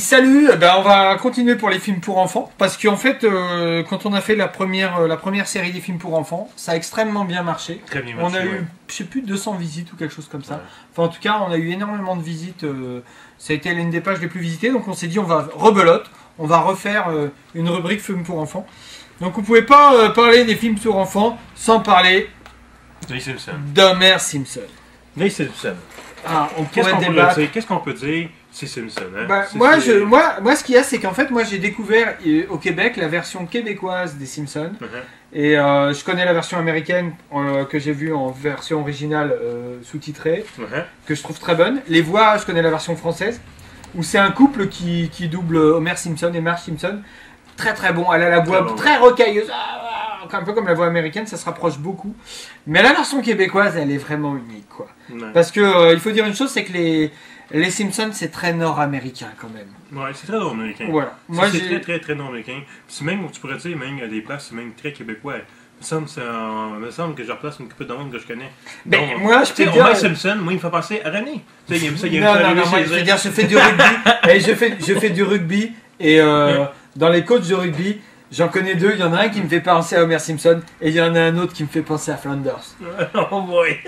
salut, on va continuer pour les films pour enfants, parce qu'en fait, quand on a fait la première série des films pour enfants, ça a extrêmement bien marché. Très bien marché, on a eu, je sais plus, 200 visites ou quelque chose comme ça. Ouais. Enfin, en tout cas, on a eu énormément de visites, ça a été l'une des pages les plus visitées, donc on s'est dit, on va rebelote, on va refaire une rubrique films pour enfants. Donc vous pouvez pas parler des films pour enfants sans parler d'Homer Simpson. Les Simpsons. Ah, on pourrait débattre. Qu'est-ce qu'on peut dire? C'est Simpson, hein? Moi, ce qu'il y a, c'est qu'en fait, moi, j'ai découvert au Québec la version québécoise des Simpsons. Et je connais la version américaine que j'ai vue en version originale sous-titrée, que je trouve très bonne. Les voix, je connais la version française, où c'est un couple qui double Homer Simpson et Marge Simpson. Très très bon. Elle a la voix très rocailleuse, un peu comme la voix américaine, ça se rapproche beaucoup. Mais la version québécoise, elle est vraiment unique, quoi. Parce que il faut dire une chose, c'est que les Simpsons, c'est très nord-américain quand même. Ouais, c'est très nord-américain. Voilà. C'est très nord-américain. Puis même, tu pourrais dire, même à des places, c'est même très québécois. Il me semble que je replace une couple de monde que je connais. Ben, donc, moi, je peux dire... Homer Simpson, moi, il me fait penser à René. Tu sais, non, moi, je veux dire, je fais du rugby. Et je fais du rugby. Et dans les coachs de rugby, j'en connais deux. Il y en a un qui me fait penser à Homer Simpson. Et il y en a un autre qui me fait penser à Flanders. Oh boy!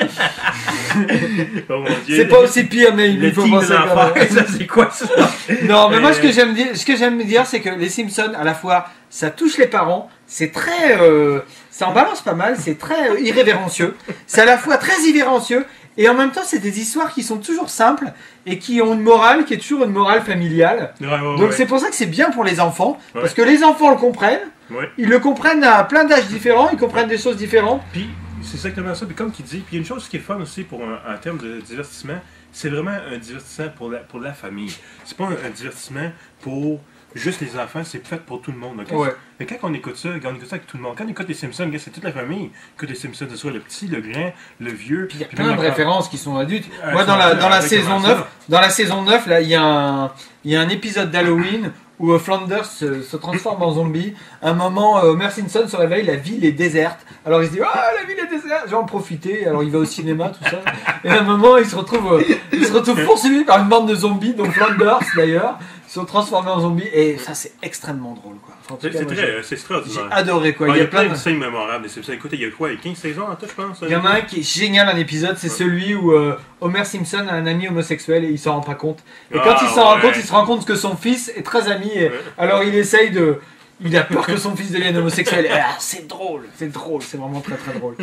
Oh mon Dieu! C'est pas aussi pire, mais il faut penser à ça. C'est quoi ça? Non, mais moi, ce que j'aime dire, c'est que les Simpsons, à la fois, ça touche les parents. C'est très... ça en balance pas mal. C'est très irrévérencieux. C'est à la fois très irrévérencieux. Et en même temps, c'est des histoires qui sont toujours simples et qui ont une morale qui est toujours une morale familiale. Donc c'est pour ça que c'est bien pour les enfants, parce que les enfants le comprennent, ils le comprennent à plein d'âges différents, ils comprennent des choses différentes. Puis c'est exactement ça, puis comme qu'il dit, puis il y a une chose qui est fun aussi pour en termes de divertissement, c'est vraiment un divertissement pour la famille. C'est pas un divertissement pour juste les enfants, c'est fait pour tout le monde. Okay? Mais quand on écoute ça avec tout le monde, quand on écoute les Simpsons, c'est toute la famille qui écoute les Simpsons, que ce soit le petit, le grand, le vieux. Puis il y a plein de références qui sont adultes. Moi, dans la saison 9, là, il y a un épisode d'Halloween où Flanders se transforme en zombie. À un moment, Homer Simpson se réveille, la ville est déserte. Alors il se dit, ah, la ville est déserte, je vais en profiter. Alors il va au cinéma, tout ça. Et à un moment, il se retrouve poursuivi par une bande de zombies, dont Flanders d'ailleurs. Ils sont transformés en zombies et ça c'est extrêmement drôle, quoi. Enfin, c'est extraordinaire. J'ai adoré, quoi. Il y a plein de scènes mémorables. Écoutez, il y a quoi? Il y a 15 saisons en tout, je pense. Il y en a un qui est génial, un épisode, c'est celui où Homer Simpson a un ami homosexuel et il s'en rend pas compte. Et quand il s'en rend compte, il se rend compte que son fils est très ami. Et alors il essaye de... Il a peur que son fils devienne homosexuel. C'est drôle, c'est vraiment très très drôle.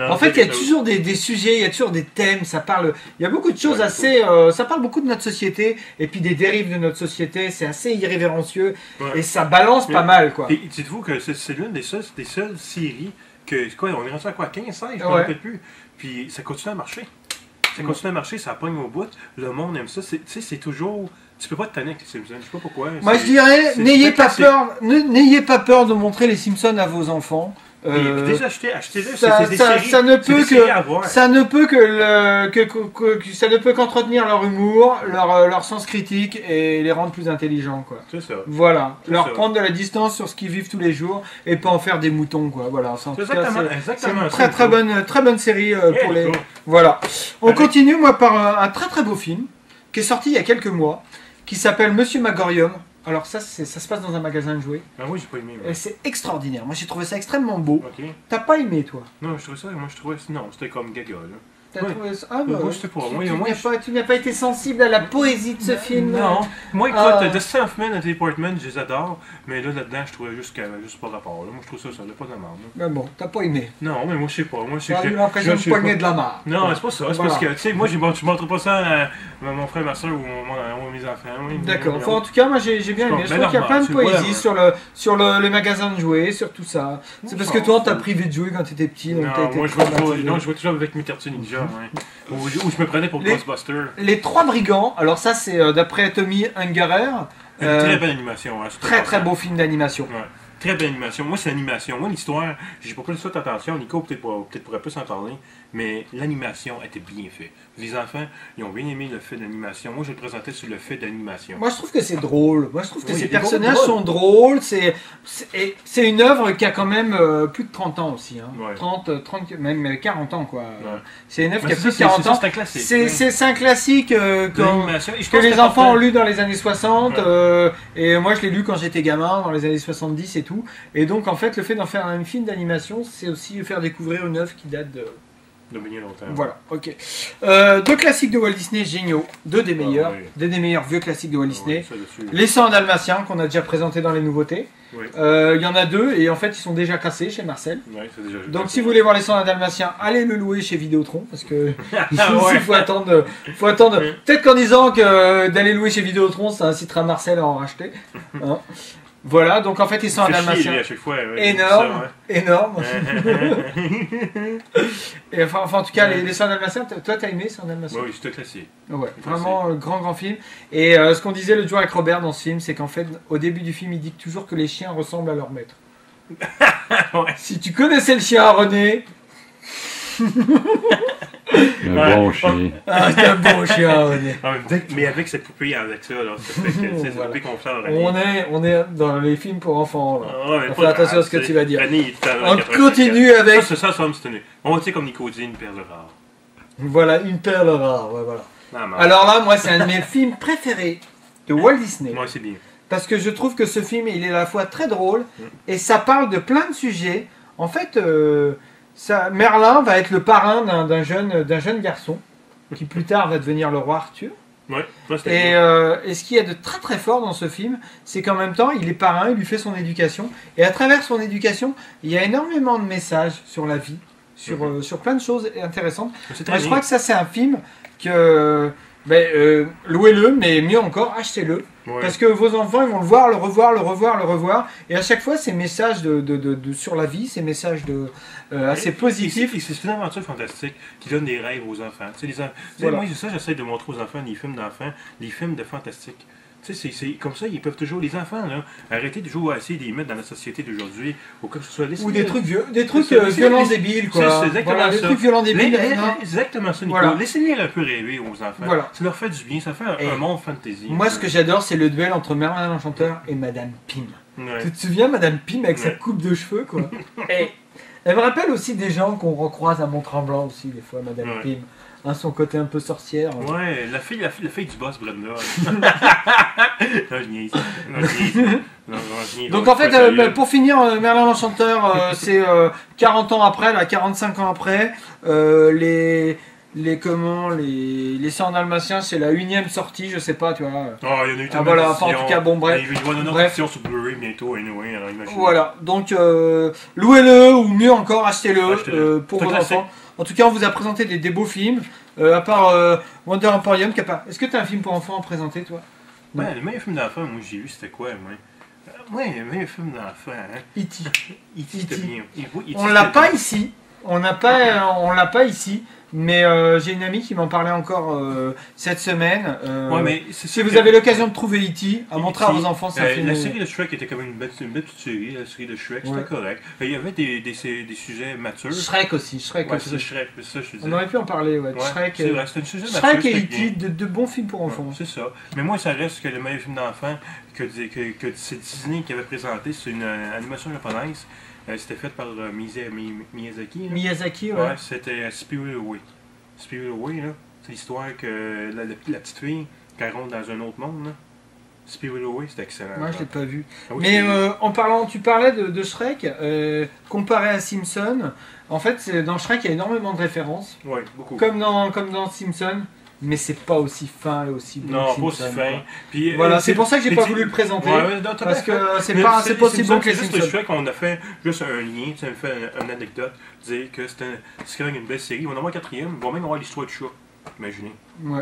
En fait, il y a toujours des sujets, il y a toujours des thèmes, ça parle... Il y a beaucoup de choses assez... ça parle beaucoup de notre société, et puis des dérives de notre société, c'est assez irrévérencieux, et ça balance pas mal, quoi. Et dites-vous que c'est l'une des seules séries que... Quoi, on est rendu à quoi? 15 ans, je ne me rappelle plus. Puis ça continue à marcher. Ça continue à marcher, ça pogne au bout. Le monde aime ça. C'est toujours... Tu peux pas te tanner avec les Simpsons, je sais pas pourquoi. Moi je dirais, n'ayez pas peur de montrer les Simpsons à vos enfants. Déjà achetez-le, c'est des séries. Ça ne peut qu'entretenir leur humour, leur sens critique et les rendre plus intelligents, quoi. C'est ça. Voilà, prendre de la distance sur ce qu'ils vivent tous les jours et pas en faire des moutons, quoi. Voilà, c'est une très bonne série pour les. Voilà. On continue, moi, par un très très beau film qui est sorti il y a quelques mois, qui s'appelle Monsieur Magorium. Alors ça se passe dans un magasin de jouets. Ah oui, j'ai pas aimé. Et c'est extraordinaire. Moi j'ai trouvé ça extrêmement beau. Okay. T'as pas aimé, toi? Non, je trouvais ça, non, c'était comme gaga, là. T'as trouvé ça? Ah bah, moi, c'était pas. Tu n'as pas été sensible à la poésie de ce film? Non. Moi, écoute, The Selfman et The Department, je les adore, mais là-dedans, je trouvais juste pas rapport. Là. Moi, je trouve ça n'a pas de la marde. Mais bon, t'as pas aimé? Non, mais moi, je sais pas. Moi, j'ai eu l'impression de poigner de la marde. Non, c'est pas ça. C'est parce que, tu sais, moi, je montre pas ça à mon frère, ma soeur ou mes enfants. D'accord. Enfin, en tout cas, moi, j'ai bien aimé. Je trouve qu'il y a plein de poésie sur le magasin de jouets, sur tout ça. C'est parce que toi, t'as privé de jouer quand t'étais petit. Non, moi, je jouais toujours avec mes Tortues Ninja. Où je me prenais pour Ghostbuster. Les Trois Brigands, alors ça c'est d'après Tommy Ungerer. Une très belle animation. Très beau film d'animation. Très belle animation. Moi, c'est l'animation. Moi, l'histoire, j'ai pas pris toute attention. Nico, peut-être pourrait plus en parler. Mais l'animation était bien faite. Les enfants, ils ont bien aimé le fait d'animation. Moi, je le présentais sur le fait d'animation. Moi, je trouve que c'est drôle. Moi, je trouve que ces personnages sont drôles. C'est une œuvre qui a quand même plus de 30 ans aussi. Hein. Ouais. 30, même 40 ans, quoi. Ouais. C'est une œuvre qui a plus de 40 ans. C'est un classique. C'est un classique que les enfants ont lu dans les années 60. Ouais. Et moi, je l'ai lu quand j'étais gamin, dans les années 70 et tout. Et donc, en fait, le fait d'en faire un film d'animation, c'est aussi faire découvrir une œuvre qui date de bien longtemps. Voilà, ok. Deux classiques de Walt Disney géniaux, deux des meilleurs vieux classiques de Walt Disney. Les 100 Dalmatiens qu'on a déjà présentés dans les nouveautés. Il y en a deux et en fait ils sont déjà cassés chez Marcel. Donc si vous voulez voir les 100 Dalmatiens, allez le louer chez Vidéotron parce que il faut attendre. Peut-être qu'en disant que d'aller louer chez Vidéotron, ça incitera Marcel à en racheter. Hein. Voilà, donc en fait ils sont un Dalmatien énorme. Et enfin en tout cas les 100 Dalmatiens, toi t'as aimé 100 Dalmatiens? Oui, c'était classique. Ouais, vraiment grand film. Et ce qu'on disait l'autre jour avec Robert dans ce film, c'est qu'en fait au début du film il dit toujours que les chiens ressemblent à leur maître. Si tu connaissais le chien à René... Un bon chien. Ah, c'est un bon chien, René. Mais avec cette poupée avec ça, là, ça fait que c'est poupée qu'on fait à René. On est dans les films pour enfants. Là. Fais attention à ce que tu vas dire. René, on continue avec... Ça va me tenir. On va dire comme Nico dit, une perle rare. Voilà, une perle rare. Ouais, voilà. Alors là, moi, c'est un de mes films préférés de Walt Disney. Moi, c'est bien. Parce que je trouve que ce film, il est à la fois très drôle et ça parle de plein de sujets. En fait... Merlin va être le parrain d'un jeune garçon qui plus tard va devenir le roi Arthur. Ouais, et ce qui est de très très fort dans ce film, c'est qu'en même temps il est parrain, il lui fait son éducation et à travers son éducation il y a énormément de messages sur la vie, sur plein de choses intéressantes. Moi, je crois que ça c'est un film que louez-le, mais mieux encore achetez-le. Parce que vos enfants ils vont le voir, le revoir et à chaque fois ces messages sur la vie, ces messages assez positifs. C'est une aventure fantastique qui donne des rêves aux enfants. Moi j'essaie de montrer aux enfants des films d'enfants, des films de fantastique. C'est comme ça, ils peuvent toujours, les enfants, là, arrêter toujours à essayer de les mettre dans la société d'aujourd'hui, ou que ce soit ou des trucs violents débiles, quoi. C'est exactement ça. Des trucs violents débiles. Exactement ça, Nico. Voilà. Laissez-les un peu rêver aux enfants. Voilà. Ça leur fait du bien, ça fait un monde fantasy. Moi, ce que j'adore, c'est le duel entre Merlin l'Enchanteur et Madame Pym. Ouais. Tu te souviens, Madame Pym, avec sa coupe de cheveux, quoi. Et elle me rappelle aussi des gens qu'on recroise à Mont-Tremblant aussi, des fois, Madame Pym. Hein, son côté un peu sorcière. Ouais, la fille du boss, Brenda. Donc en fait, pour finir, Merlin l'Enchanteur, c'est 40 ans après, là, 45 ans après, les 100 Dalmatiens, c'est la 1e sortie, je sais pas, tu vois. Oh, il y en a eu tellement voilà, enfin, en tout cas, bon, bref. Il va y avoir une autre version sur Blu-ray bientôt, anyway, alors imaginez. Voilà, donc louez-le, ou mieux encore, achetez-le pour vos enfants. En tout cas, on vous a présenté des beaux films, à part Wonder Emporium. Est-ce que tu as un film pour enfants à présenter, toi? Ouais, le meilleur film d'enfant, moi, j'ai vu, c'était quoi, moi? Ouais, le meilleur film d'enfant, hein? E.T. c'était bien. On l'a pas ici. On l'a pas ici. Mais j'ai une amie qui m'en parlait encore cette semaine. Si vous avez l'occasion de trouver E.T., à montrer à vos enfants, c'est un film. La série de Shrek était quand même une belle petite série. La série de Shrek, c'était correct. Il y avait des sujets matures. Shrek aussi. C'est ça, je disais. On aurait pu en parler, ouais. Shrek, c'est vrai, c'était un sujet mature. Shrek et E.T., de bons films pour enfants. C'est ça. Mais moi, ça reste que le meilleur film d'enfant que c'est Disney qui avait présenté. C'est une animation japonaise. C'était fait par Miyazaki. Miyazaki, ouais. Ouais, c'était Spirited Away. Spirited Away, là. C'est l'histoire que la petite fille, qu'elle rentre dans un autre monde, là. Spirited Away, c'était excellent. Moi, je l'ai pas vu. Mais tu parlais de Shrek, comparé à Simpson. En fait, dans Shrek, il y a énormément de références. Oui, beaucoup. Comme dans Simpson. Mais c'est pas aussi fin et aussi bon. Non, pas aussi fin. Puis, voilà, c'est pour ça que j'ai pas voulu le présenter. Parce que c'est pas aussi bon que les Simpsons. C'est Shrek, on a fait juste un lien, ça me fait une anecdote, dire que c'est quand même une belle série. On en a un 4e, on va même avoir l'histoire du chat. Imaginez. Ouais.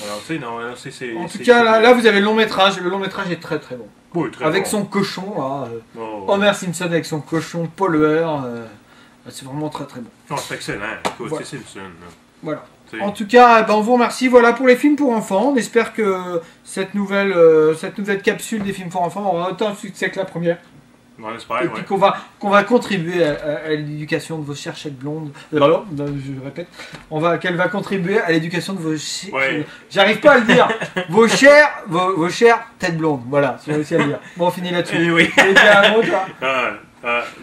Alors, tu sais, non, c'est. En tout cas, là, vous avez le long métrage. Le long métrage est très très bon. Oui, très avec bon. Son cochon, là. Homer Simpson avec son cochon pollueur. C'est vraiment très très bon. Non, c'est excellent. C'est Simpson. Voilà. En tout cas, on vous remercie. Voilà pour les films pour enfants. On espère que cette nouvelle capsule des films pour enfants aura autant de succès que la première. On espère, et puis qu'on va contribuer à l'éducation de vos chères chèques blondes. Alors, je répète, qu'elle va contribuer à l'éducation de vos j'arrive pas à le dire. Vos chères têtes blondes. Voilà, j'ai réussi à le dire. Bon, on finit là-dessus. Oui. Un mot, toi.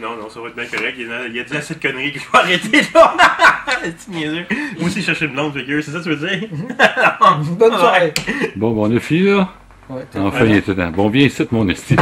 Non, ça va être bien correct. Il y a déjà assez de conneries qu'il faut arrêter là. C'est niaiseux. Moi aussi, je cherchais une blonde figure, c'est ça que tu veux dire? Bonne soirée. Bon, on a fini là? Ouais, enfin, il est temps. Bon, viens ici, mon esti.